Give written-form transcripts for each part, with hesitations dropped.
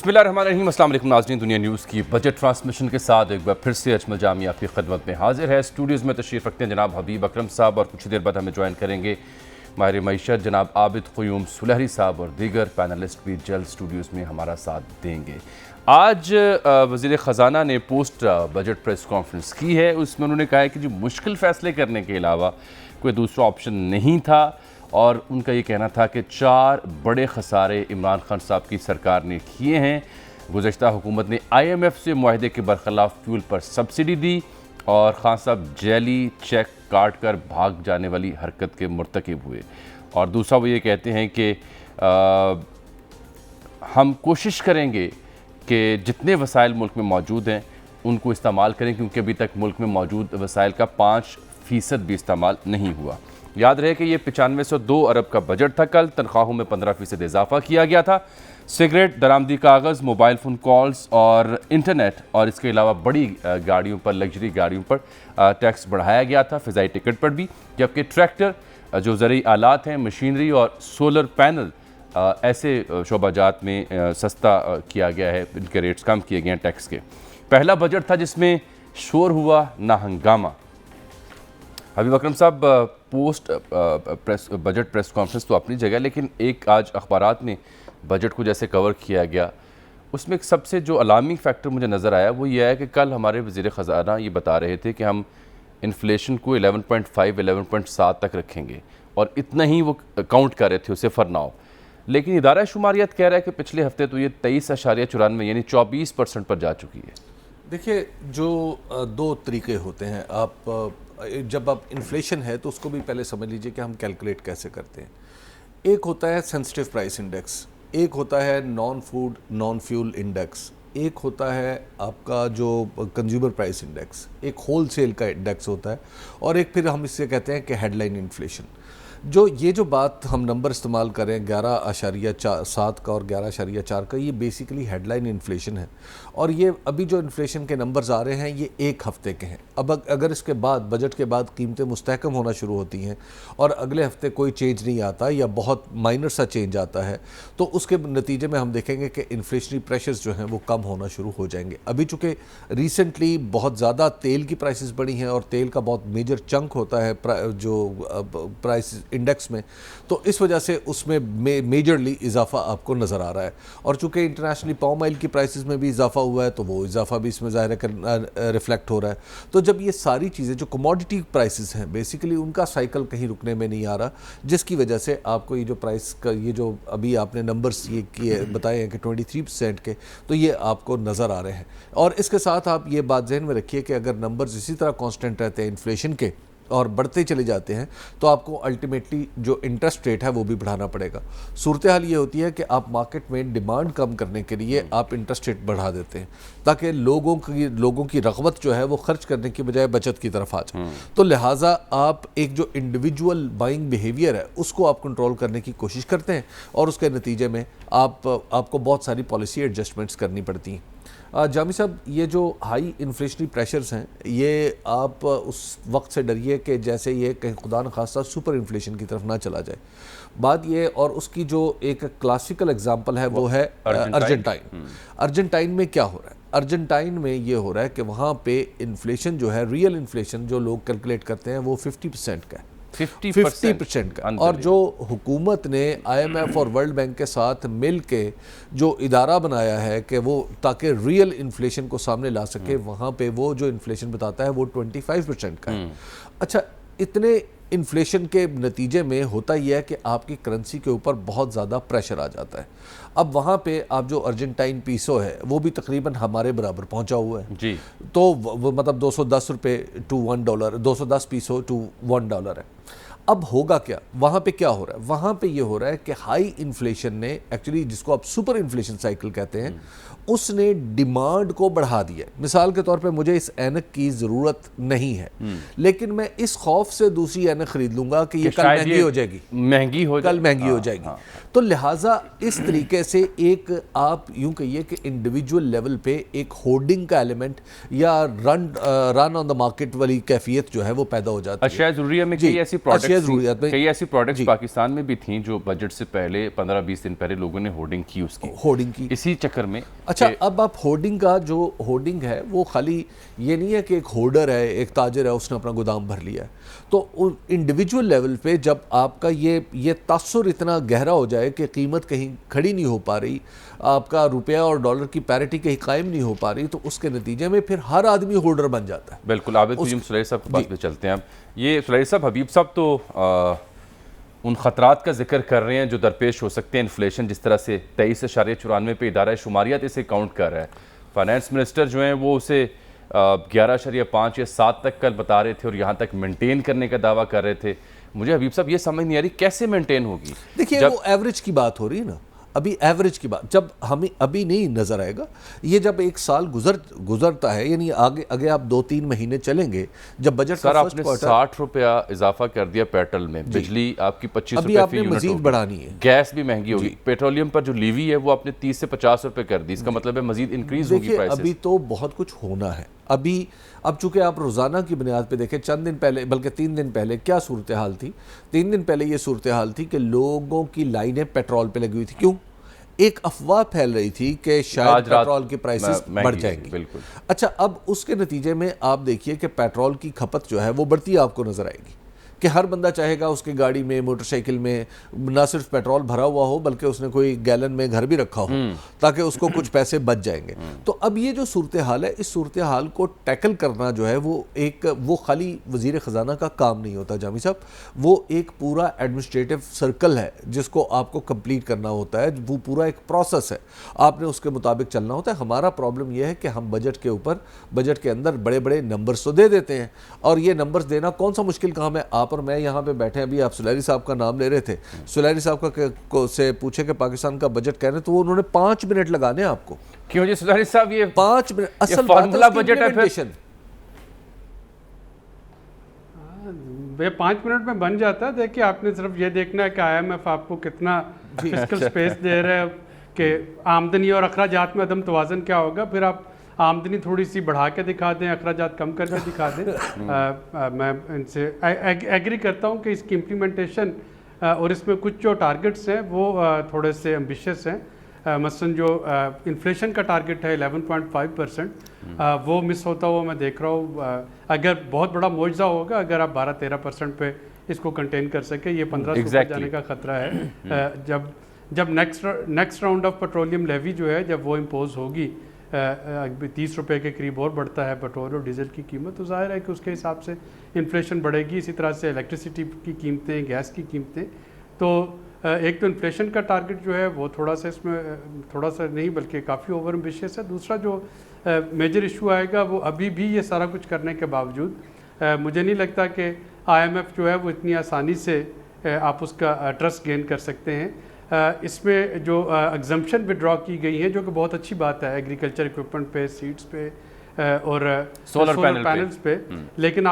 बिस्मिल्लाहिर्रहमानिर्रहीम। अस्सलाम वालेकुम नाज़रीन, दुनिया न्यूज़ की बजट ट्रांसमिशन के साथ एक बार फिर से अजमल जामी आपकी खिदमत में हाजिर है। स्टूडियोज़ में तशरीफ़ रखते हैं जनाब हबीब अकरम साहब और कुछ देर बाद हमें ज्वाइन करेंगे माहिर मईशत जनाब आबिद क़ुयूम सुलहरी साहब और दीगर पैनलिस्ट भी जल्द स्टूडियोज़ में हमारा साथ देंगे। आज वज़ीर ख़जाना ने पोस्ट बजट प्रेस कॉन्फ्रेंस की है। उसमें उन्होंने कहा है कि जो मुश्किल फ़ैसले करने के अलावा कोई दूसरा ऑप्शन नहीं था और उनका ये कहना था कि 4 बड़े खसारे इमरान खान साहब की सरकार ने किए हैं। गुज़श्ता हुकूमत ने IMF से मुआहदे के बरखिलाफ़ फ्यूल पर सब्सिडी दी और खान साहब जैली चेक काट कर भाग जाने वाली हरकत के मुर्तकिब हुए। और दूसरा वो ये कहते हैं कि हम कोशिश करेंगे कि जितने वसाइल मुल्क में मौजूद हैं उनको इस्तेमाल करें, क्योंकि अभी तक मुल्क में मौजूद वसाइल का 5% भी इस्तेमाल नहीं हुआ। याद रहे कि ये 9502 अरब का बजट था। कल तनख्वाहों में 15% इजाफा किया गया था। सिगरेट, दरामदी कागज़, मोबाइल फ़ोन कॉल्स और इंटरनेट और इसके अलावा बड़ी गाड़ियों पर, लग्जरी गाड़ियों पर टैक्स बढ़ाया गया था, फ़िज़ाई टिकट पर भी। जबकि ट्रैक्टर, जो ज़रूरी आलात हैं, मशीनरी और सोलर पैनल ऐसे शोबाजात में सस्ता किया गया है, इनके रेट्स कम किए गए हैं टैक्स के। पहला बजट था जिसमें शोर हुआ ना हंगामा। हबीब अकरम साहब, पोस्ट बजट प्रेस कॉन्फ्रेंस तो अपनी जगह, लेकिन एक आज अखबारात में बजट को जैसे कवर किया गया, उसमें एक सबसे जो अलार्मिंग फैक्टर मुझे नज़र आया वो ये है कि कल हमारे वज़ीर ख़जाना ये बता रहे थे कि हम इन्फ्लेशन को 11.5 11.7 तक रखेंगे और इतना ही वो काउंट कर रहे थे उसे फॉर नाउ। लेकिन इदारा शुमारियत कह रहा है कि पिछले हफ्ते तो ये 23.94 यानी 24% पर जा चुकी है। देखिए, जो दो तरीके होते हैं, आप जब आप इन्फ्लेशन है तो उसको भी पहले समझ लीजिए कि हम कैलकुलेट कैसे करते हैं। एक होता है सेंसिटिव प्राइस इंडेक्स, एक होता है non food non fuel index, एक होता है आपका जो कंज्यूमर प्राइस इंडेक्स, एक होल सेल का इंडेक्स होता है, और एक फिर हम इससे कहते हैं कि हेडलाइन इन्फ्लेशन। जो बात हम नंबर इस्तेमाल करें 11.7 का और 11.4 का, ये बेसिकली हेडलाइन इन्फ्लेशन है। और ये अभी जो इन्फ्लेशन के नंबर्स आ रहे हैं ये एक हफ़्ते के हैं। अब अगर इसके बाद बजट के बाद कीमतें मुस्तहकम होना शुरू होती हैं और अगले हफ्ते कोई चेंज नहीं आता या बहुत माइनर सा चेंज आता है, तो उसके नतीजे में हम देखेंगे कि इन्फ्लेशनरी प्रेशर्स जो हैं वो कम होना शुरू हो जाएंगे। अभी चूँकि रिसेंटली बहुत ज़्यादा तेल की प्राइसेस बढ़ी हैं और तेल का बहुत मेजर चंक होता है जो प्राइस इंडेक्स में, तो इस वजह से उसमें मेजरली इजाफा आपको नज़र आ रहा है। और चूंकि इंटरनेशनली पाम ऑयल की प्राइसेस में भी इजाफा हुआ है तो वो इजाफा भी इसमें ज़ाहिर है रिफ्लेक्ट हो रहा है। तो जब ये सारी चीज़ें जो कमोडिटी प्राइसेस हैं बेसिकली उनका साइकिल कहीं रुकने में नहीं आ रहा, जिसकी वजह से आपको ये जो प्राइस का ये जो अभी आपने नंबर्स ये किए बताए हैं कि 23% के, तो ये आपको नज़र आ रहे हैं। और इसके साथ आप ये बात जहन में रखिए कि अगर नंबर्स इसी तरह कांस्टेंट रहते हैं इन्फ्लेशन के और बढ़ते चले जाते हैं तो आपको अल्टीमेटली जो इंटरेस्ट रेट है वो भी बढ़ाना पड़ेगा। सूरत हाल ये होती है कि आप मार्केट में डिमांड कम करने के लिए आप इंटरेस्ट रेट बढ़ा देते हैं ताकि लोगों की रग़बत जो है वो खर्च करने की बजाय बचत की तरफ आ जाए। तो लिहाजा आप एक जो इंडिविजुअल बाइंग बिहेवियर है उसको आप कंट्रोल करने की कोशिश करते हैं और उसके नतीजे में आपको बहुत सारी पॉलिसी एडजस्टमेंट्स करनी पड़ती हैं। जामी साहब, ये जो हाई इन्फ्लेशनरी प्रेशर्स हैं ये आप उस वक्त से डरिए कि जैसे ये कहीं खुदा न खास्ता सुपर इन्फ्लेशन की तरफ ना चला जाए। बात ये, और उसकी जो एक क्लासिकल एग्जांपल है वो है अर्जेंटाइन। अर्जेंटाइन में क्या हो रहा है? अर्जेंटाइन में ये हो रहा है कि वहाँ पे इन्फ्लेशन जो है, रियल इन्फ्लेशन जो लोग कैलकुलेट करते हैं वो 50% का है, 50% का। और जो हुकूमत ने IMF और वर्ल्ड बैंक के साथ मिल के जो इदारा बनाया है कि वो ताकि रियल इन्फ्लेशन को सामने ला सके, वहाँ पे वो जो इन्फ्लेशन बताता है वो 25% का है। अच्छा, इतने इन्फ्लेशन के नतीजे में होता यह है कि आपकी करेंसी के ऊपर बहुत ज़्यादा प्रेशर आ जाता है। अब वहाँ पे आप जो अर्जेंटाइन पीसो है वो भी तकरीबन हमारे बराबर पहुँचा हुआ है जी। तो वो मतलब 210 रुपये टू $1, 210 पीसो टू $1 है। अब होगा क्या? वहाँ पे क्या हो रहा है? वहाँ पे ये हो रहा है कि हाई इन्फ्लेशन ने एक्चुअली, जिसको आप सुपर इन्फ्लेशन साइकिल कहते हैं, उसने डिमांड को बढ़ा दिया। मिसाल के तौर पे मुझे इस ऐनक की ज़रूरत नहीं है, लेकिन मैं इस खौफ से दूसरी ऐनक खरीद लूँगा कि ये कल महंगी हो जाएगी, कल महंगी हो जाएगी। तो लिहाजा इस तरीके से एक आप यूँ कहिए कि इंडिविजुअल लेवल पे एक होर्डिंग का एलिमेंट या रन ऑन द मार्केट वाली कैफियत जो है वो पैदा हो जाती है। अशिया ज़रूरी में ऐसी प्रोडक्ट्स ज़रूरियात में कई ऐसी प्रोडक्ट्स पाकिस्तान में भी थी जो बजट से पहले 15-20 दिन पहले लोगों ने होर्डिंग की, उसकी होर्डिंग की। इसी चक्कर में। अच्छा, अब आप होर्डिंग का जो होर्डिंग है वो खाली ये नहीं है कि एक होर्डर है, एक ताजर है, उसने अपना गोदाम भर लिया है। तो इंडिविजुअल लेवल पे जब आपका ये तासुर इतना गहरा हो जाए कि कीमत कहीं खड़ी नहीं हो पा रही, आपका रुपया और डॉलर की पैरिटी कहीं कायम नहीं हो पा रही, तो उसके नतीजे में फिर हर आदमी होल्डर बन जाता है। बिल्कुल। आबिद कुयूम सुलैरी साहब के पास भी चलते हैं। अब ये सुलैरी साहब, हबीब साहब तो उन ख़तरात का जिक्र कर रहे हैं जो दरपेश हो सकते हैं। इन्फ्लेशन जिस तरह से 23.94 पे इदारा शुमारियात इसे काउंट कर रहा है। फाइनेंस मिनिस्टर जो हैं वो उसे 11.5 या 7 तक कल बता रहे थे और यहाँ तक मेंटेन करने का दावा कर रहे थे। मुझे हबीब साहब ये समझ नहीं आ रही कैसे मेंटेन होगी। देखिए, वो एवरेज की बात हो रही है ना, अभी एवरेज की बात जब हमें अभी नहीं नज़र आएगा, ये जब एक साल गुजरता है, यानी आगे आप 2-3 महीने चलेंगे जब बजट सर आपने 60 रुपया इजाफा कर दिया पेट्रोल में, बिजली आपकी 25 अभी रुपये आपने मजीद बढ़ानी है, गैस भी महंगी होगी, पेट्रोलियम पर जो लीवी है वो आपने 30 से 50 रुपये कर दी, इसका मतलब है मजीद इंक्रीज होगी प्राइसेस। अभी तो बहुत कुछ होना है। अब चूंकि आप रोज़ाना की बुनियाद पे देखें, चंद दिन पहले बल्कि 3 दिन पहले क्या सूरत हाल थी, 3 दिन पहले ये सूरत हाल थी कि लोगों की लाइनें पेट्रोल पे लगी हुई थी। क्यों? एक अफवाह फैल रही थी कि शायद पेट्रोल की प्राइसेस बढ़ जाएंगी। बिल्कुल। अच्छा, अब उसके नतीजे में आप देखिए कि पेट्रोल की खपत जो है वो बढ़ती आपको नजर आएगी कि हर बंदा चाहेगा उसकी गाड़ी में, मोटरसाइकिल में ना सिर्फ पेट्रोल भरा हुआ हो बल्कि उसने कोई गैलन में घर भी रखा हो ताकि उसको कुछ पैसे बच जाएंगे। तो अब ये जो सूरत हाल है, इस सूरत हाल को टैकल करना जो है वो खाली वजीर ख़जाना का काम नहीं होता जामी साहब, वो एक पूरा एडमिनिस्ट्रेटिव सर्कल है जिसको आपको कंप्लीट करना होता है। वो पूरा एक प्रोसेस है, आपने उसके मुताबिक चलना होता है। हमारा प्रॉब्लम यह है कि हम बजट के अंदर बड़े बड़े नंबर्स तो दे देते हैं, और ये नंबर्स देना कौन सा मुश्किल काम है। आप और मैं यहाँ पे बैठे हैं, अभी आप सुलैरी साहब का नाम ले रहे थे, सुलैरी साहब का से पूछे कि पाकिस्तान का बजट कह रहे हैं तो वो उन्होंने 5 मिनट लगाने आपको। क्यों जी सुलैरी साहब, ये 5 मिनट असल फॉर्मूला बजट है फिर? ये 5 मिनट में बन जाता है। देखिए, आपने सिर्फ ये देखना है कि IMF आपको कितना फिस्कल स्पेस दे रहा है कि आमदनी और अखराजात में अदम तवाज़न क्या होगा, फिर आप आमदनी थोड़ी सी बढ़ा के दिखा दें, अखराजात कम करके दिखा दें। मैं इनसे एग्री करता हूँ कि इसकी इम्प्लीमेंटेशन और इसमें कुछ जो टारगेट्स हैं वो थोड़े से एम्बिशियस हैं। मसलन जो इन्फ्लेशन का टारगेट है 11.5%, वो मिस होता हुआ मैं देख रहा हूँ। अगर बहुत बड़ा मुआवजा होगा, अगर आप 12-13% पे इसको कंटेन कर सके, ये 1500 पर जाने का खतरा है। जब next round of petroleum levy जो है, जब वो इम्पोज होगी, 30 रुपये के करीब और बढ़ता है पेट्रोल और डीजल की कीमत, तो जाहिर है कि उसके हिसाब से इन्फ्लेशन बढ़ेगी। इसी तरह से इलेक्ट्रिसिटी की कीमतें, गैस की कीमतें। तो एक तो इन्फ्लेशन का टारगेट जो है वो थोड़ा सा इसमें थोड़ा सा नहीं बल्कि काफ़ी ओवर एम्बिशियस है। दूसरा जो मेजर इशू आएगा वो अभी भी ये सारा कुछ करने के बावजूद मुझे नहीं लगता कि IMF जो है वो इतनी आसानी से आप उसका ट्रस्ट गेन कर सकते हैं। इसमें जो एग्जम्पशन विड्रॉ की गई है, जो कि बहुत अच्छी बात है, एग्रीकल्चर इक्विपमेंट पे, सीड्स पे और सोलर पैनल्स पे। लेकिन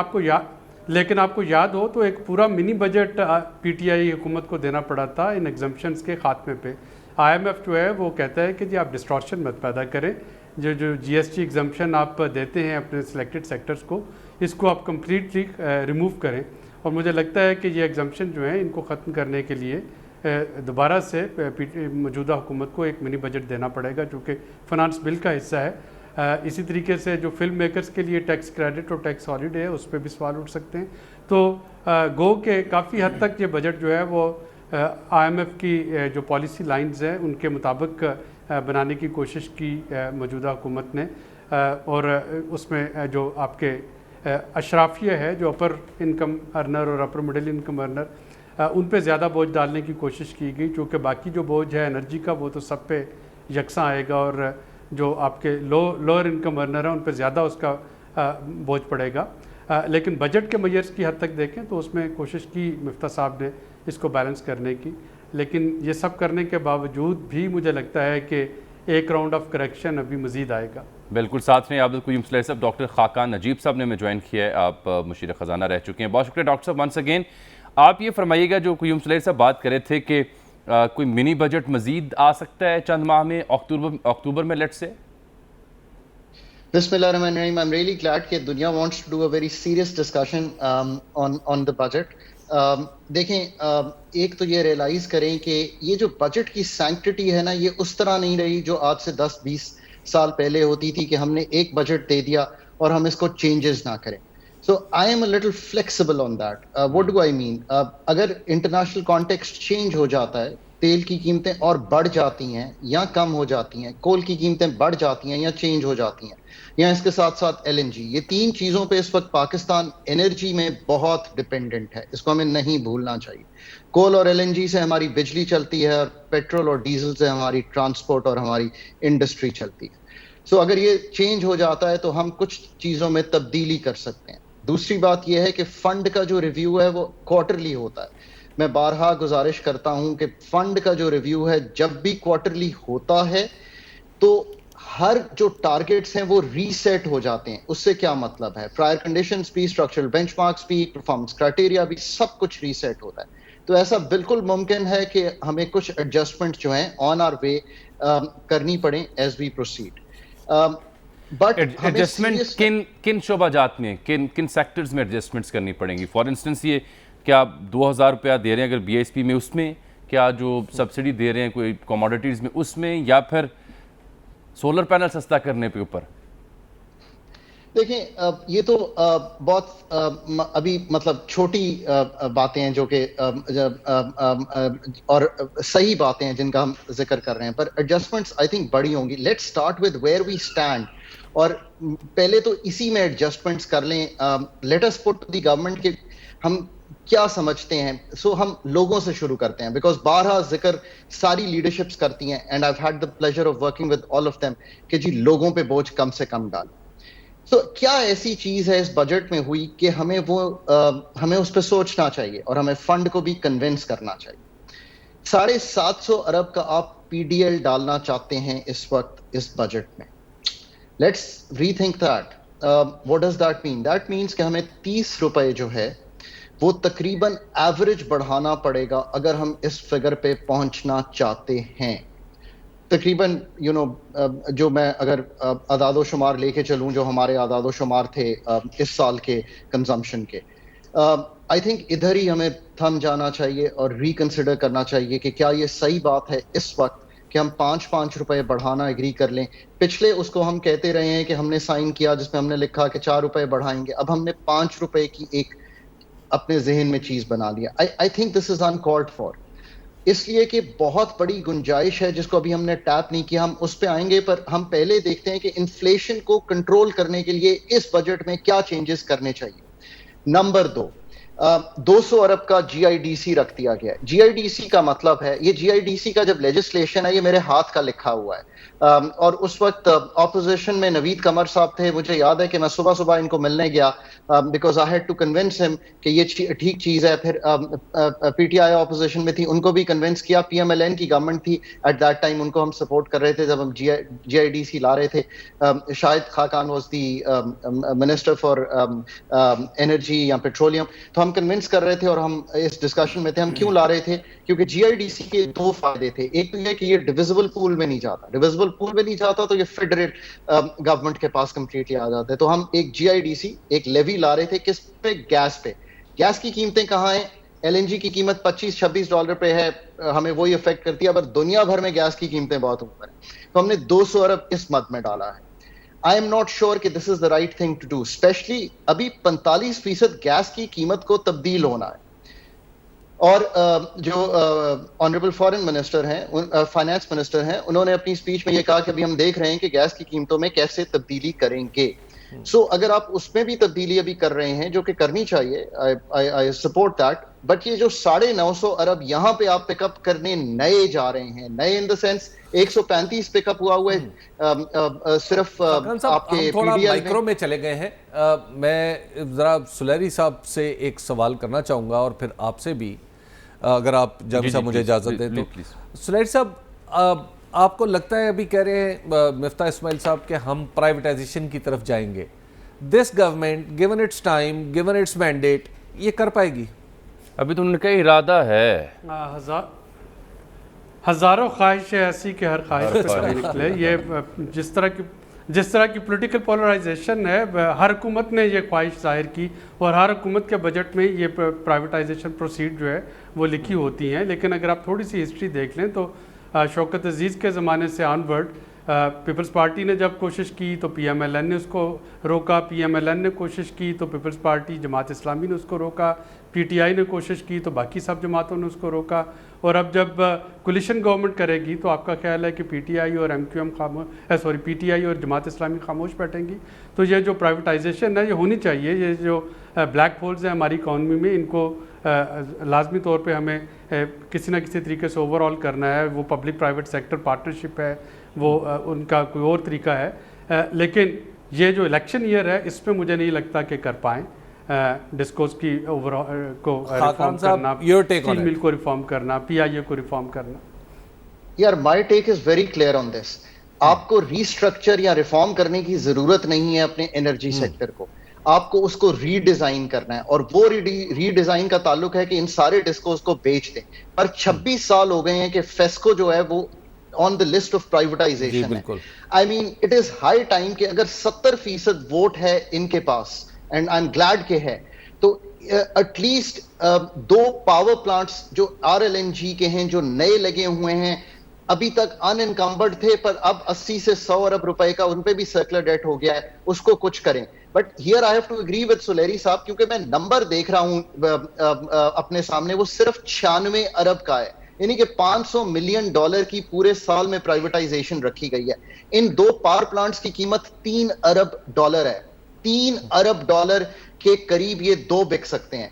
आपको याद हो तो एक पूरा मिनी बजट PTI हुकूमत को देना पड़ा था इन एग्जम्पशंस के खात्मे पे। IMF जो है वो कहता है कि जी आप डिस्टॉर्शन मत पैदा करें, जो GST एग्जम्पशन आप देते हैं अपने सिलेक्टेड सेक्टर्स को, इसको आप कम्प्लीटली रिमूव करें। और मुझे लगता है कि ये एग्जम्पशन जो है इनको ख़त्म करने के लिए दोबारा से मौजूदा हुकूमत को एक मिनी बजट देना पड़ेगा, जो कि फाइनेंस बिल का हिस्सा है। इसी तरीके से जो फिल्म मेकर्स के लिए टैक्स क्रेडिट और टैक्स हॉलीडे है, उस पर भी सवाल उठ सकते हैं। तो गो के काफ़ी हद तक ये बजट जो है वो IMF की जो पॉलिसी लाइंस हैं उनके मुताबिक बनाने की कोशिश की मौजूदा हुकूमत ने। और उसमें जो आपके अशराफिया है, जो अपर इनकम अर्नर और अपर मिडिल इनकम अर्नर, उन पे ज़्यादा बोझ डालने की कोशिश की गई, क्योंकि बाकी जो बोझ है एनर्जी का वो तो सब पे यकसा आएगा, और जो आपके लोअर इनकम अर्नर हैं उन पे ज़्यादा उसका बोझ पड़ेगा। लेकिन बजट के मेजर्स की हद तक देखें तो उसमें कोशिश की मिफ्ता साहब ने इसको बैलेंस करने की, लेकिन ये सब करने के बावजूद भी मुझे लगता है कि एक राउंड ऑफ करेक्शन अभी मज़ीद आएगा। बिल्कुल। साथ में आबिद कुयूम सुलैरी साहब, डॉक्टर खाकान नजीब साहब ने हमें ज्वाइन किया है, आप मुशीर ख़जाना रह चुके हैं। बहुत शुक्रिया डॉक्टर साहब वंस अगेन। आप ये फरमाइएगा, जो कुयूम सुलैरी साहब बात कर रहे थे कि कोई मिनी बजट मजीद आ सकता है चंद माह में, अक्टूबर में let's say. Bismillahirrahmanirrahim. I'm really glad that Dunya wants to do a very serious discussion on the budget. देखें, एक तो ये रियलाइज करें कि ये जो बजट की सैंक्टिटी है ना, ये उस तरह नहीं रही जो आज से 10-20 साल पहले होती थी कि हमने एक बजट दे दिया और हम इसको चेंजेस ना करें. So I am a little flexible on that. What do I mean? अगर इंटरनेशनल कॉन्टेक्स्ट चेंज हो जाता है, तेल की कीमतें और बढ़ जाती हैं या कम हो जाती हैं, कोल की कीमतें बढ़ जाती हैं या चेंज हो जाती हैं, या इसके साथ साथ एलएनजी, ये तीन चीज़ों पे इस वक्त पाकिस्तान एनर्जी में बहुत डिपेंडेंट है. इसको हमें नहीं भूलना चाहिए. कोल और एलएनजी से हमारी बिजली चलती है और पेट्रोल और डीजल से हमारी ट्रांसपोर्ट और हमारी इंडस्ट्री चलती है. सो अगर ये चेंज हो जाता है तो हम कुछ चीज़ों में तब्दीली कर सकते हैं. दूसरी बात यह है कि फंड का जो रिव्यू है वो क्वार्टरली होता है. मैं बारहा गुजारिश करता हूं कि फंड का जो रिव्यू है जब भी क्वार्टरली होता है तो हर जो टारगेट्स हैं वो रीसेट हो जाते हैं. उससे क्या मतलब है? प्रायर कंडीशंस भी, स्ट्रक्चरल बेंचमार्क्स भी, परफॉर्मेंस क्राइटेरिया भी, सब कुछ रीसेट होता है. तो ऐसा बिल्कुल मुमकिन है कि हमें कुछ एडजस्टमेंट जो हैं ऑन आवर वे करनी पड़े as we proceed. But adjustment किन शोबाजात में, किन सेक्टर्स में एडजस्टमेंट्स करनी पड़ेंगी? फॉर इंस्टेंस, ये क्या 2000 रुपया दे रहे हैं अगर बीएसपी में, उसमें क्या जो सब्सिडी दे रहे हैं कोई कमोडिटीज़ में उसमें, या फिर सोलर पैनल सस्ता करने पे ऊपर? देखें, ये तो बहुत अभी मतलब छोटी बातें हैं जो कि और सही बातें हैं जिनका हम जिक्र कर रहे हैं, पर एडजस्टमेंट्स आई थिंक बड़ी होंगी. Let's start with where we stand, और पहले तो इसी में एडजस्टमेंट्स कर लें. Let us put the government के हम क्या समझते हैं. सो हम लोगों से शुरू करते हैं, बिकॉज बारहा जिक्र सारी लीडरशिप्स करती हैं and I have had the pleasure of working with all of them कि जी लोगों पे बोझ कम से कम डालें. सो क्या ऐसी चीज है इस बजट में हुई कि हमें हमें उस पर सोचना चाहिए और हमें फंड को भी कन्विंस करना चाहिए. 750 अरब का आप पीडीएल डालना चाहते हैं इस वक्त इस बजट में. Let's rethink that. What does that mean? That means कि हमें 30 रुपए जो है वो तकरीबन एवरेज बढ़ाना पड़ेगा अगर हम इस फिगर पे पहुंचना चाहते हैं. तकरीबन जो मैं अगर आदादो शुमार लेके चलूं जो हमारे आदादो शुमार थे इस साल के कंजम्पशन के, आई थिंक इधर ही हमें थम जाना चाहिए और रिकंसिडर करना चाहिए कि क्या ये सही बात है इस वक्त कि हम 5-5 रुपए बढ़ाना एग्री कर लें. पिछले उसको हम कहते रहे हैं कि हमने साइन किया जिसमें हमने लिखा कि 4 रुपए बढ़ाएंगे, अब हमने 5 रुपए की एक अपने जहन में चीज बना लिया. I think this is uncalled for, इसलिए कि बहुत बड़ी गुंजाइश है जिसको अभी हमने टैप नहीं किया. हम उस पे आएंगे, पर हम पहले देखते हैं कि इन्फ्लेशन को कंट्रोल करने के लिए इस बजट में क्या चेंजेस करने चाहिए. नंबर 2, 200 अरब का जीआईडीसी रख दिया गया है. जीआईडीसी का मतलब है, ये जीआईडीसी का जब लेजिस्लेशन है ये मेरे हाथ का लिखा हुआ है, और उस वक्त ऑपोजिशन में नवीद कमर साहब थे. मुझे याद है कि मैं सुबह सुबह इनको मिलने गया because I had to convince him कि ये ठीक चीज है. फिर पीटीआई ऑपोजिशन में थी, उनको भी कन्विंस किया. पीएमएलएन की गवर्नमेंट थी एट दैट टाइम, उनको हम सपोर्ट कर रहे थे जब हम जीआईडीसी ला रहे थे. Shahid Khaqan was the minister for energy या पेट्रोलियम. तो हम कन्विंस कर रहे थे और हम इस डिस्कशन में थे. हम क्यों ला रहे थे? क्योंकि जीआईडीसी के 2 फायदे थे. एक तो ये कि ये डिविजिबल पूल में नहीं जाता, डिविजिबल पूल में नहीं जाता तो ये फेडरल गवर्नमेंट के पास कंप्लीटली आ जाता है. तो हम एक जीआईडीसी, एक लेवी ला रहे थे. किस पे? गैस पे. गैस की कीमतें कहाँ हैं? एलएनजी की कीमत $25-26 पे है, हमें वही इफेक्ट करती है, पर दुनिया भर में गैस की कीमतें बहुत ऊपर है. तो हमने 200 अरब इस मद में डाला है. आई एम नॉट श्योर कि this is the right thing to do, especially अभी 45% गैस की कीमत को तब्दील होना है. और जो ऑनरेबल फॉरेन मिनिस्टर हैं, फाइनेंस मिनिस्टर हैं, उन्होंने अपनी स्पीच में ये कहा कि अभी हम देख रहे हैं कि गैस की कीमतों में कैसे तब्दीली करेंगे. सो अगर आप उसमें भी तब्दीली अभी कर रहे हैं जो कि करनी चाहिए, आई सपोर्ट दैट. बट ये जो 950 अरब यहाँ पे आप पिकअप करने नए जा रहे हैं, नए इन द सेंस 135 पिकअप हुआ है सिर्फ आपके थोड़ा माइक्रो में चले गए हैं. मैं जरा सुलैरी साहब से एक सवाल करना चाहूंगा और फिर आपसे भी, अगर आप जब साहब मुझे इजाजत दें तो. सुलैरी साहब, आपको लगता है, अभी कह रहे हैं मिफ्ता इस्माइल साहब कि हम प्राइवेटाइजेशन की तरफ जाएंगे, this government given it's time, given it's mandate, ये कर पाएगी? अभी तो उनका इरादा है. हजारों ख्वाहिशें ऐसी कि हर ख्वाहिश पे कम निकले. ये जिस तरह की जिस तरह की पॉलिटिकल पोलराइजेशन है, हर हुकूमत ने ये ख्वाहिश जाहिर की और हर हुकूमत के बजट में ये प्राइवेटाइजेशन प्रोसीड जो है वो लिखी होती हैं। लेकिन अगर आप थोड़ी सी हिस्ट्री देख लें तो शौकत अजीज़ के ज़माने से ऑनवर्ड पीपल्स पार्टी ने जब कोशिश की तो PMLN ने उसको रोका, PMLN ने कोशिश की तो पीपल्स पार्टी जमात इस्लामी ने उसको रोका, PTI ने कोशिश की तो बाकी सब जमातों ने उसको रोका। और अब जब कोलिशन गवर्नमेंट करेगी तो आपका ख्याल है कि PTI और MQM PTI और जमात इस्लामी खामोश बैठेंगी? तो ये जो प्राइवेटाइजेशन है ये होनी चाहिए। ये जो ब्लैक होल्स हैं हमारी इकॉनमी में, इनको लाजमी तौर पे हमें किसी न किसी तरीके से ओवरऑल करना है। वो पब्लिक प्राइवेट सेक्टर पार्टनरशिप है, वो उनका कोई और तरीका है। लेकिन ये जो इलेक्शन ईयर है इसमें मुझे नहीं लगता कि कर पाएँ डिस्कोर्स की ओवरऑल को रिफॉर्म करना, स्टील मिल को रिफॉर्म करना, PIA को रिफॉर्म करना। यार my take is very clear on this. आपको रीस्ट्रक्चर या रिफॉर्म करने की जरूरत नहीं है अपने एनर्जी सेक्टर को, आपको उसको रीडिजाइन करना है। और वो रीडिजाइन का ताल्लुक है कि इन सारे डिस्कोर्स को बेच दें। पर 26 साल हो गए हैं कि फेस्को जो है वो on the list of privatization है। I mean it is high time कि अगर 70% वोट है इनके पास, एंड आई एम ग्लैड के है, तो एटलीस्ट 2 पावर प्लांट्स जो RLNG के हैं जो नए लगे हुए हैं, अभी तक अनइनकम्बर्ड थे पर अब 80 से 100 अरब रुपए का उन पे भी सर्कुलर डेट हो गया है, उसको कुछ करें। But here I have to agree with Suleri साहब, क्योंकि मैं नंबर देख रहा हूं अपने सामने, वो सिर्फ 96 अरब का है, यानी कि $500 मिलियन की पूरे साल में प्राइवेटाइजेशन रखी गई है। इन 2 पावर प्लांट्स की कीमत $3 अरब है। $3 अरब के करीब ये 2 बिक सकते हैं।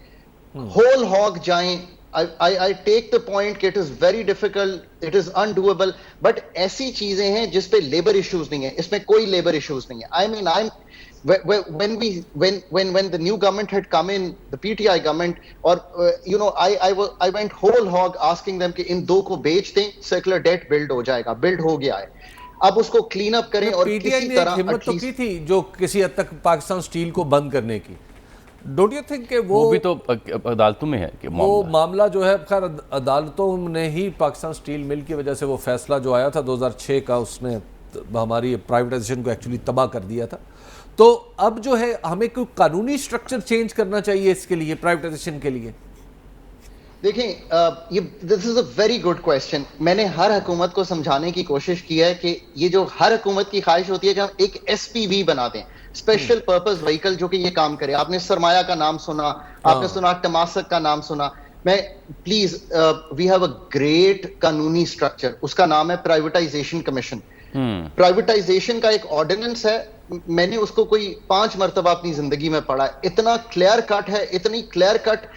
होल हॉग जाएं। I take the point कि it is very difficult, it is undoable, but ऐसी चीजें हैं जिस पे लेबर इश्यूज नहीं है, इसमें कोई लेबर इश्यूज नहीं है। I mean, when the new government had come in, the PTI government, or I went whole hog asking them कि इन 2 को बेच दें, circular debt build हो जाएगा, build हो गया है, अब उसको क्लीन अप करें। और PTI ने हिम्मत तो की थी जो किसी हद तक पाकिस्तान स्टील को बंद करने की। डोंट यू थिंक कि वो भी तो अदालतों में है कि वो मामला जो है, खैर अदालतों ने ही पाकिस्तान स्टील मिल की वजह से वो फैसला जो आया था 2006 का, उसने हमारी प्राइवेटाइजेशन को एक्चुअली तबाह कर दिया था। तो अब जो है हमें कोई कानूनी स्ट्रक्चर चेंज करना चाहिए इसके लिए, प्राइवेटाइजेशन के लिए। देखें, ये this is a very good question. मैंने हर हुकूमत को समझाने की कोशिश की है कि ये जो हर हुकूमत की ख्वाहिश होती है कि हम एक SPV बना दें, स्पेशल पर्पस व्हीकल, जो कि ये काम करे। आपने सरमाया का नाम सुना, आपने सुना टमासक का नाम सुना। मैं please, we have a great कानूनी स्ट्रक्चर, उसका नाम है प्राइवेटाइजेशन कमीशन। प्राइवेटाइजेशन का एक ऑर्डिनेंस है, मैंने उसको कोई 5 मरतबा अपनी जिंदगी में पढ़ा है। इतना क्लियर कट है, इतनी क्लियर कट,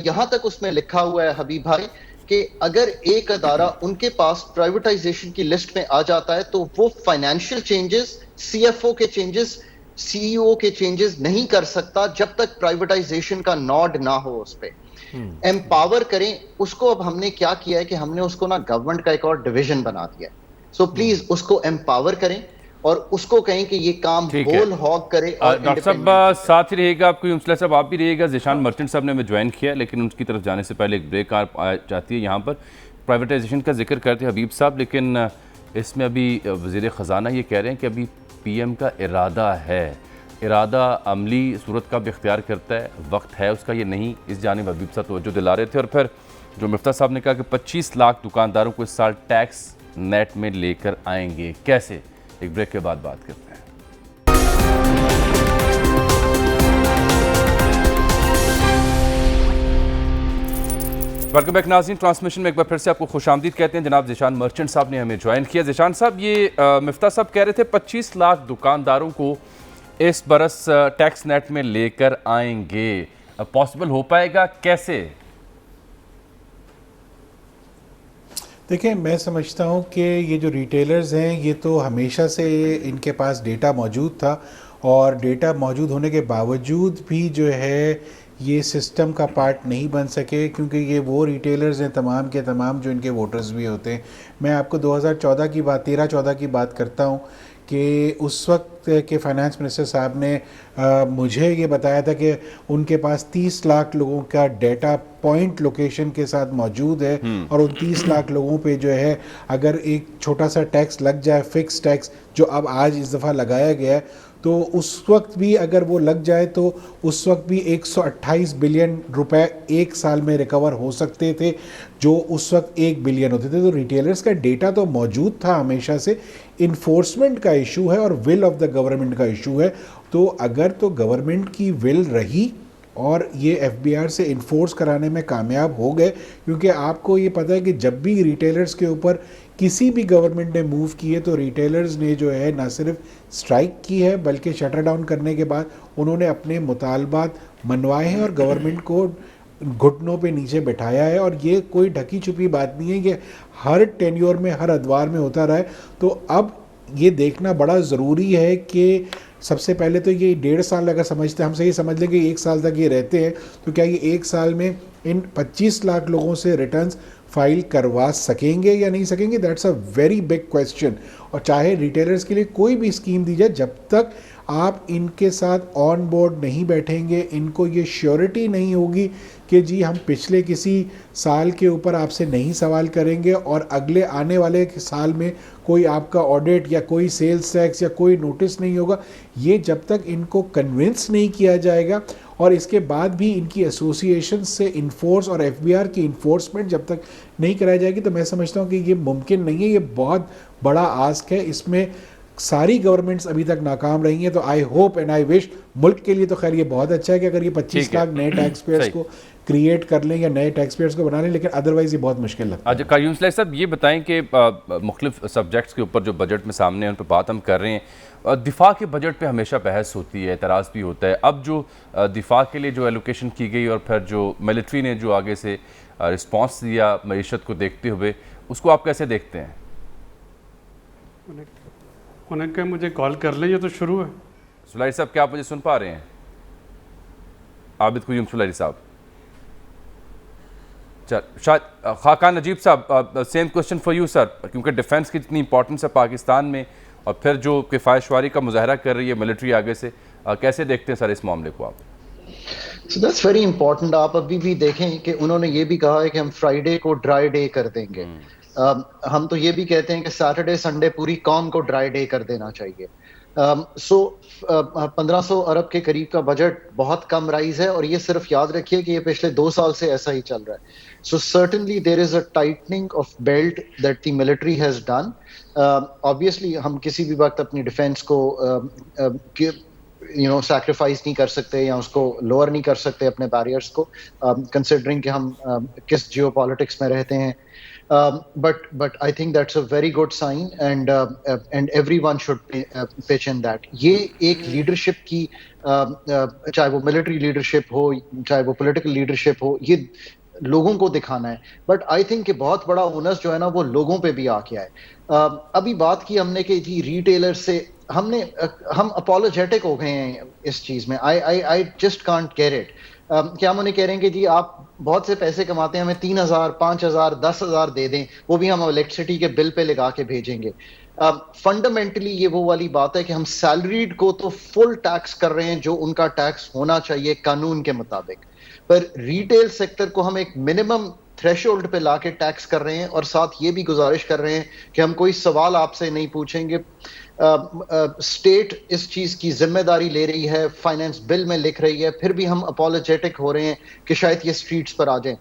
यहां तक उसमें लिखा हुआ है हबीब भाई कि अगर एक अदारा उनके पास प्राइवेटाइजेशन की लिस्ट में आ जाता है तो वो फाइनेंशियल चेंजेस, CFO के चेंजेस, CEO के चेंजेस नहीं कर सकता जब तक प्राइवेटाइजेशन का नॉड ना हो उस पर। एम्पावर करें उसको। अब हमने क्या किया है कि हमने उसको ना गवर्नमेंट का एक और डिवीजन बना दिया है। सो प्लीज उसको एम्पावर करें और उसको कहें कि ये काम होल हॉग करे। और डॉक्टर साहब साथ ही रहेगा, आपको यूंसला साहब आप भी रहिएगा। ज़ीशान मर्चेंट साहब ने हमें ज्वाइन किया, लेकिन उनकी तरफ जाने से पहले एक ब्रेक आ जाती है। यहाँ पर प्राइवेटाइजेशन का जिक्र करते हैं हबीब साहब, लेकिन इसमें अभी वज़ीर ख़जाना ये कह रहे हैं कि अभी PM का इरादा है, इरादा अमली सूरत का भी इख्तियार करता है, वक्त है उसका ये नहीं। इस जानिब हबीब साहब तवज्जो दिला रहे थे। और फिर जो मिफ्ता साहब ने कहा कि 25 लाख दुकानदारों को इस साल टैक्स नेट में लेकर आएंगे, कैसे? एक ब्रेक के बाद बात करते हैं। वेलकम बैक नाज़रीन। ट्रांसमिशन में एक बार फिर से आपको खुशामदीद कहते हैं। जनाब ज़ीशान मर्चेंट साहब ने हमें ज्वाइन किया। ज़ीशान साहब, ये मिफ्ता साहब कह रहे थे 25 लाख दुकानदारों को इस बरस टैक्स नेट में लेकर आएंगे, पॉसिबल हो पाएगा कैसे? देखिए, मैं समझता हूँ कि ये जो रिटेलर्स हैं ये तो हमेशा से इनके पास डेटा मौजूद था, और डेटा मौजूद होने के बावजूद भी जो है ये सिस्टम का पार्ट नहीं बन सके, क्योंकि ये वो रिटेलर्स हैं तमाम के तमाम जो इनके वोटर्स भी होते हैं। मैं आपको 2014 की बात, 13-14 की बात करता हूँ कि उस वक्त के फाइनेंस मिनिस्टर साहब ने मुझे ये बताया था कि उनके पास 30 लाख लोगों का डेटा पॉइंट लोकेशन के साथ मौजूद है और उन 30 लाख लोगों पे जो है अगर एक छोटा सा टैक्स लग जाए, फिक्स टैक्स जो अब आज इस दफ़ा लगाया गया है, तो उस वक्त भी अगर वो लग जाए तो उस वक्त भी 128 बिलियन रुपए एक साल में रिकवर हो सकते थे, जो उस वक्त 1 बिलियन होते थे। तो रिटेलर्स का डेटा तो मौजूद था हमेशा से, इन्फोर्समेंट का इशू है और विल ऑफ द गवर्नमेंट का इशू है। तो अगर तो गवर्नमेंट की विल रही और ये एफबीआर से इन्फोर्स कराने में कामयाब हो गए, क्योंकि आपको ये पता है कि जब भी रिटेलर्स के ऊपर किसी भी गवर्नमेंट ने मूव किए तो रिटेलर्स ने जो है ना सिर्फ स्ट्राइक की है बल्कि शटर डाउन करने के बाद उन्होंने अपने मुतालबात मनवाए हैं और गवर्नमेंट को घुटनों पे नीचे बैठाया है। और ये कोई ढकी छुपी बात नहीं है कि हर टेन्योर में, हर अदवार में होता रहा है। तो अब ये देखना बड़ा ज़रूरी है कि सबसे पहले तो ये 1.5 साल अगर समझते हम सही समझ लें कि 1 साल तक ये रहते हैं, तो क्या ये 1 साल में इन 25 लाख लोगों से रिटर्न्स फाइल करवा सकेंगे या नहीं सकेंगे? That's a very big question. और चाहे रिटेलर्स के लिए कोई भी स्कीम दी जाए, जब तक आप इनके साथ ऑन बोर्ड नहीं बैठेंगे, इनको ये श्योरिटी नहीं होगी कि जी हम पिछले किसी साल के ऊपर आपसे नहीं सवाल करेंगे और अगले आने वाले साल में कोई आपका ऑडिट या कोई सेल्स टैक्स या कोई नोटिस नहीं होगा, ये जब तक इनको कन्विंस नहीं किया जाएगा और इसके बाद भी इनकी एसोसिएशन से इन्फोर्स और एफबीआर की इन्फोर्समेंट जब तक नहीं कराई जाएगी, तो मैं समझता हूँ कि ये मुमकिन नहीं है। ये बहुत बड़ा आस्क है, इसमें सारी गवर्नमेंट्स अभी तक नाकाम रही हैं। तो I hope and I wish, मुल्क के लिए तो खैर ये बहुत अच्छा है कि अगर ये 25 लाख नए टैक्स पेयर्स को क्रिएट कर लें या नए टैक्स पेयर्स को बना लें, लेकिन अदरवाइज ये बहुत मुश्किल लगता है। अच्छा कायूम सलाही साहब, ये बताएं कि मुख्तलिफ सब्जेक्ट्स के ऊपर जो बजट में सामने हैं उन पर बात हम कर रहे हैं। दिफा के बजट पे हमेशा बहस होती है, एतराज़ भी होता है। अब जो दिफा के लिए जो एलोकेशन की गई और फिर जो मिलिट्री ने जो आगे से रिस्पॉन्स दिया मईशत को देखते हुए, उसको आप कैसे देखते हैं? उन्हें कहा मुझे कॉल कर ले, ये तो शुरू है। सुलाही साहब, क्या आप मुझे सुन पा रहे हैं? आबिद क़य्यूम सुलाही साहब। चल शायद खाकान नजीब साहब, same question for you sir, क्योंकि डिफेंस की इतनी इंपॉर्टेंस है पाकिस्तान में और फिर जो किफ़ायतशवारी का मुजाहरा कर रही है मिलिट्री आगे से, कैसे देखते हैं सर इस मामले को आप? So that's very important। आप अभी भी देखें कि उन्होंने ये भी कहा है कि हम फ्राइडे को ड्राई डे कर देंगे। हम तो ये भी कहते हैं कि सैटरडे संडे पूरी कौम को ड्राई डे कर देना चाहिए। 1500 अरब के करीब का बजट बहुत कम राइज है और ये सिर्फ याद रखिए कि ये पिछले 2 साल से ऐसा ही चल रहा है। So certainly there is a tightening of belt that the military has done. Obviously हम किसी भी वक्त अपनी डिफेंस को सैक्रिफाइस नहीं कर सकते या उसको लोअर नहीं कर सकते अपने बैरियर्स को, कंसिडरिंग कि हम किस जियोपॉलिटिक्स में रहते हैं। But I think that's a very good sign and everyone should pitch in that। ये एक लीडरशिप की चाहे वो मिलिट्री लीडरशिप हो चाहे वो पॉलिटिकल लीडरशिप हो, ये लोगों को दिखाना है। बट आई थिंक कि बहुत बड़ा ओनस जो है ना वो लोगों पे भी आ गया है। अभी बात की हमने कि जी रिटेलर से हम अपोलोजेटिक हो गए हैं इस चीज में। I just can't get it. क्या हम उन्हें कह रहे हैं कि जी आप बहुत से पैसे कमाते हैं, हमें 3000, 5000, 10,000 दे दें, वो भी हम इलेक्ट्रिसिटी के बिल पे लगा के भेजेंगे। फंडामेंटली ये वो वाली बात है कि हम सैलरीड को तो फुल टैक्स कर रहे हैं जो उनका टैक्स होना चाहिए कानून के मुताबिक, पर रिटेल सेक्टर को हम एक मिनिमम थ्रेशोल्ड पे लाके टैक्स कर रहे हैं और साथ ये भी गुजारिश कर रहे हैं कि हम कोई सवाल आपसे नहीं पूछेंगे। स्टेट इस चीज की जिम्मेदारी ले रही है, फाइनेंस बिल में लिख रही है, फिर भी हम अपोलोजेटिक हो रहे हैं कि शायद ये स्ट्रीट्स पर आ जाएं।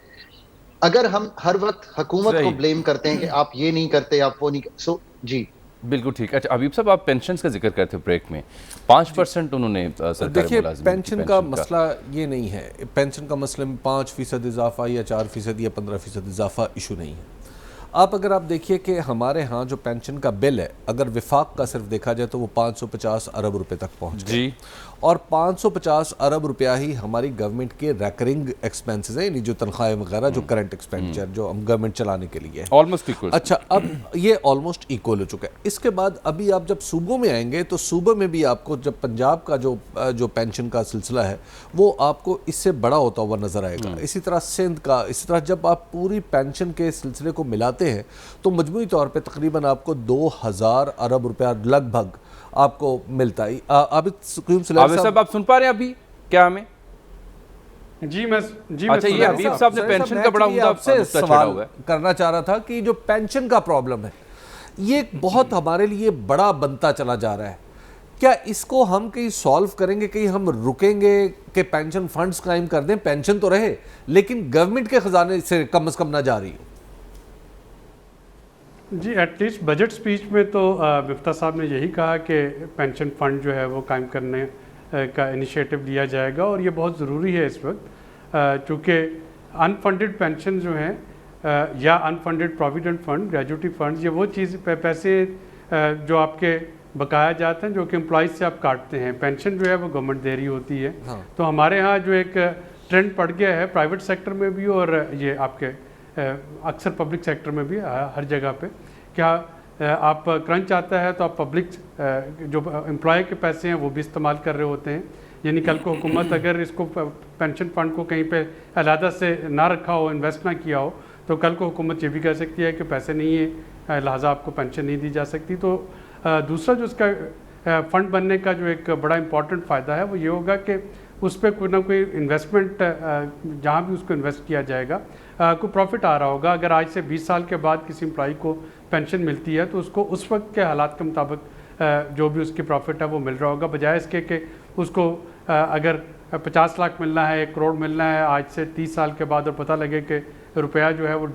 अगर हम हर वक्त हुकूमत को ब्लेम करते हैं कि आप ये नहीं करते, आप वो नहीं सो जी बिल्कुल ठीक। अच्छा हबीब साहब, आप पेंशन का जिक्र करते हैं ब्रेक में, 5% उन्होंने देखिए पेंशन का मसला ये नहीं है, पेंशन का मसले में 5% इजाफा या 4% या 15% इजाफा इशू नहीं है। आप अगर आप देखिए कि हमारे यहाँ जो पेंशन का बिल है, अगर विफाक का सिर्फ देखा जाए तो वो 550 अरब रुपए तक पहुँच गए और 550 अरब रुपया ही हमारी गवर्नमेंट के रेकरिंग एक्सपेंसेस हैं, यानी जो तनख्वाहें वगैरह जो करंट एक्सपेंडिचर जो हम गवर्नमेंट चलाने के लिए है, ऑलमोस्ट इक्वल। अच्छा, अब ये ऑलमोस्ट इक्वल हो चुका है। इसके बाद अभी आप जब सूबों में आएंगे तो सूबों में भी आपको जब पंजाब का जो पेंशन का सिलसिला है वो आपको इससे बड़ा होता हुआ नजर आएगा। इसी तरह सिंध का, इसी तरह जब आप पूरी पेंशन के सिलसिले को मिलाते हैं तो मजमूई तौर पर तकरीबन आपको 2000 अरब रुपया लगभग आपको मिलता है। आबिद आबिद साहब, आप सुन पा रहे हैं अभी क्या हमें? जी मैं अच्छा, ये हबीब साहब ने पेंशन का बड़ा आपसे सवाल करना चाह रहा था कि जो पेंशन का प्रॉब्लम है ये बहुत हमारे लिए बड़ा बनता चला जा रहा है, क्या इसको हम कहीं सॉल्व करेंगे, कहीं हम रुकेंगे कि पेंशन फंड्स कायम कर दें, पेंशन तो रहे लेकिन गवर्नमेंट के खजाने से कम से कम ना जा रही हो? जी, एटलीस्ट बजट स्पीच में तो मिफ्ता साहब ने यही कहा कि पेंशन फंड जो है वो कायम करने का इनिशिएटिव लिया जाएगा और ये बहुत ज़रूरी है इस वक्त, चूँकि अनफंडेड पेंशन जो हैं या unfunded provident fund, gratuity fund, ये वो चीज़ पैसे जो आपके बकाया जाते हैं जो कि एम्प्लॉइज से आप काटते हैं। पेंशन जो है वो गवर्नमेंट दे रही होती है। हाँ। तो हमारे यहाँ जो एक ट्रेंड पड़ गया है प्राइवेट सेक्टर में भी और ये आपके अक्सर पब्लिक सेक्टर में भी हर जगह पे, क्या आप क्रंच आता है तो आप पब्लिक जो एम्प्लॉय के पैसे हैं वो भी इस्तेमाल कर रहे होते हैं। यानी कल को हुकूमत अगर इसको पेंशन फंड को कहीं पे अलहदा से ना रखा हो, इन्वेस्ट ना किया हो, तो कल को हुकूमत ये भी कह सकती है कि पैसे नहीं है लिहाजा आपको पेंशन नहीं दी जा सकती। तो दूसरा जो उसका फंड बनने का जो एक बड़ा इंपॉर्टेंट फ़ायदा है वो ये होगा कि उस पर कोई ना कोई इन्वेस्टमेंट जहाँ भी उसको इन्वेस्ट किया जाएगा कोई प्रॉफिट आ रहा होगा। अगर आज से 20 साल के बाद किसी एम्प्लॉई को पेंशन मिलती है तो उसको उस वक्त के हालात के मुताबिक जो भी उसकी प्रॉफिट है वो मिल रहा होगा, बजाय इसके कि उसको अगर 50 लाख मिलना है, 1 करोड़ मिलना है आज से 30 साल के बाद और पता लगे कि रुपया जो है वो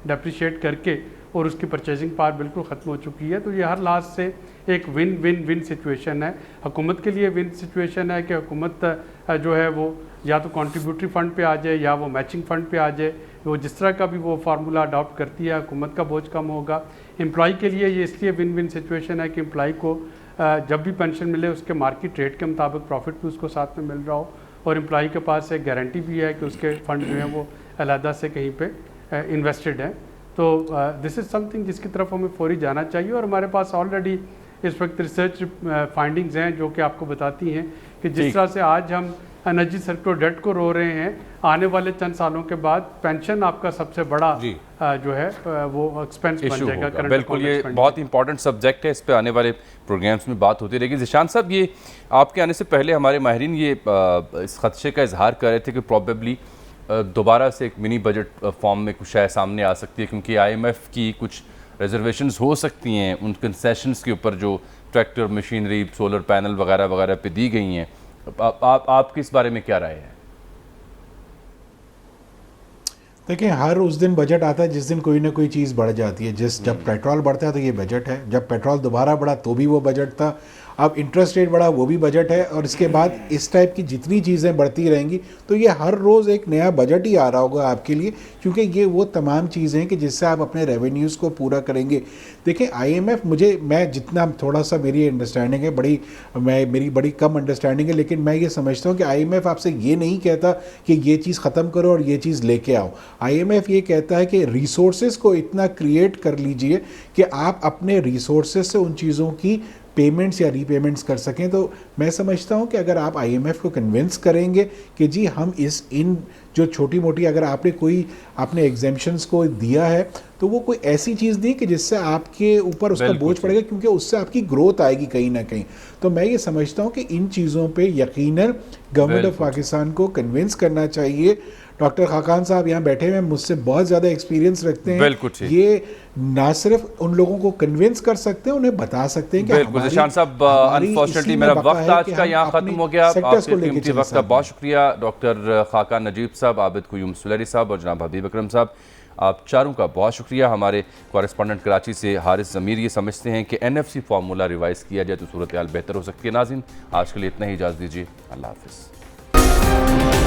डेप्रिशिएट करके और उसकी परचेजिंग पावर बिल्कुल ख़त्म हो चुकी है। तो ये हर लास्ट से एक विन विन विन सिचुएशन है। हुकूमत के लिए विन सिचुएशन है कि हुकूमत जो है वो या तो कंट्रीब्यूटरी फ़ंड पे आ जाए या वो मैचिंग फ़ंड पे आ जाए, वो जिस तरह का भी वो फार्मूला अडॉप्ट करती है हुकूमत का बोझ कम होगा। एम्प्लॉय के लिए ये इसलिए विन विन सिचुएशन है कि एम्प्लॉय को जब भी पेंशन मिले उसके मार्केट रेट के मुताबिक प्रॉफिट भी उसको साथ में मिल रहा हो और एम्प्लॉय के पास एक गारंटी भी है कि उसके फंड जो है वो अलहदा से कहीं पे इन्वेस्टेड है। तो दिस इज़ समथिंग जिसकी तरफ हमें फौरी जाना चाहिए और हमारे पास ऑलरेडी इस वक्त रिसर्च फाइंडिंग्स हैं जो कि आपको बताती हैं कि जिस तरह से आज हम एनर्जी सेक्टर डेट को रो रहे हैं, आने वाले चंद सालों के बाद पेंशन आपका सबसे बड़ा जो है वो एक्सपेंस बन जाएगा। बिल्कुल, ये बहुत इंपॉर्टेंट सब्जेक्ट है, इस पे आने वाले प्रोग्राम्स में बात होती रहेगी। ज़िशान साहब, ये आपके आने से पहले हमारे माहिरीन ये इस खदशे का इजहार कर रहे थे कि प्रॉबेबली दोबारा से एक मिनी बजट फॉर्म में कुछ शायद सामने आ सकती है, क्योंकि IMF की कुछ रिजर्वेशंस हो सकती हैं उन कंसेशंस के ऊपर जो ट्रैक्टर, मशीनरी, सोलर पैनल वगैरह वगैरह पे दी गई हैं। आपकी इस बारे में क्या राय है? देखिए, हर उस दिन बजट आता है जिस दिन कोई ना कोई चीज़ बढ़ जाती है। जब पेट्रोल बढ़ता है तो ये बजट है, जब पेट्रोल दोबारा बढ़ा तो भी वो बजट था, अब इंटरेस्ट रेट बढ़ा वो भी बजट है, और इसके बाद इस टाइप की जितनी चीज़ें बढ़ती रहेंगी तो ये हर रोज़ एक नया बजट ही आ रहा होगा आपके लिए, क्योंकि ये वो तमाम चीज़ें हैं कि जिससे आप अपने रेवेन्यूज़ को पूरा करेंगे। देखिए, IMF मैं जितना थोड़ा सा मेरी अंडरस्टैंडिंग है मेरी बड़ी कम अंडरस्टैंडिंग है, लेकिन मैं ये समझता हूँ कि IMF आपसे ये नहीं कहता कि ये चीज़ ख़त्म करो और ये चीज़ लेके आओ। IMF ये कहता है कि रिसोर्सेज को इतना क्रिएट कर लीजिए कि आप अपने रिसोर्सेज से उन चीज़ों की पेमेंट्स या रीपेमेंट्स कर सकें। तो मैं समझता हूं कि अगर आप IMF को कन्विंस करेंगे कि जी हम इन जो छोटी मोटी, अगर आपने एग्जेम्पशंस को दिया है तो वो कोई ऐसी चीज़ नहीं कि जिससे आपके ऊपर उसका बोझ पड़ेगा, क्योंकि उससे आपकी ग्रोथ आएगी कहीं ना कहीं। तो मैं ये समझता हूं कि इन चीज़ों पे यकीनन गवर्नमेंट ऑफ पाकिस्तान को कन्विंस करना चाहिए। डॉक्टर खाकान साहब यहाँ बैठे हुए मुझसे बहुत ज़्यादा एक्सपीरियंस रखते हैं, ये ना सिर्फ उन लोगों को कन्विंस कर सकते हैं, उन्हें बता सकते हैं कि बिल्कुल। ज़िशान साहब, अनफॉर्चुनेटली मेरा वक्त आज का यहाँ ख़त्म हो गया। आपके कीमती वक्त का बहुत शुक्रिया। डॉक्टर खाकान नजीब साहब, आबिद कुयूम सुलैरी साहब और जनाब हबीब अकरम साहब, आप चारों का बहुत शुक्रिया। हमारे कॉरेस्पॉन्डेंट कराची से हारिस ज़मीर ये समझते हैं कि NFC फार्मूला रिवाइज़ किया जाए तो सूरत हाल बेहतर हो सकती है। नाज़रीन, आज के लिए इतना ही, इजाज़त दीजिए। अल्लाह हाफ़िज़।